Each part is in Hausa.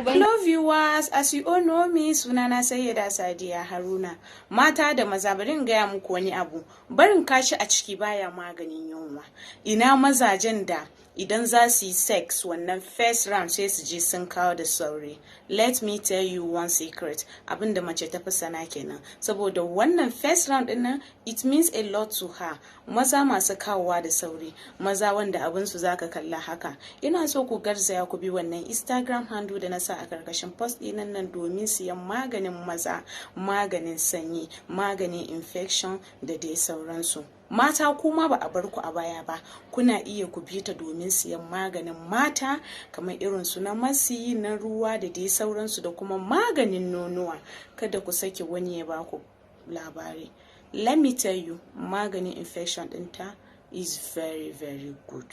Hello viewers, as you all know me, sunana Sayyada Sadiya Haruna. Mata da maza, bari in gaya muku wani abu. Barin kashi a ciki baya maganin yunwa. Ina mazajen da idan za su yi sex wannan first round sai su je sun kawo da sauri. Let me tell you one secret. Abinda mace ta fi sana kenan. Saboda wannan first round din nan, it means a lot to her. Maza masu kawowa da sauri, maza wanda abin su zaka kalla haka. Ina so ku garzaya ku bi wannan Instagram handle da na sa a karkashin post ɗin nan domin siyan maganin maza, maganin sanyi, maganin infection da dai sauransu. Mata kuma ba a bar ku a baya ba, kuna iya ku bi ta domin siyan maganin mata kamar irin su na masi, na ruwa da dai sauransu da kuma maganin nonuwa. Kada ku sake wani ya ba ku labari. Let me tell you, maganin infection ɗinta is very very good.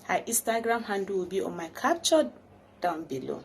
Her Instagram handle will be on my capture down below.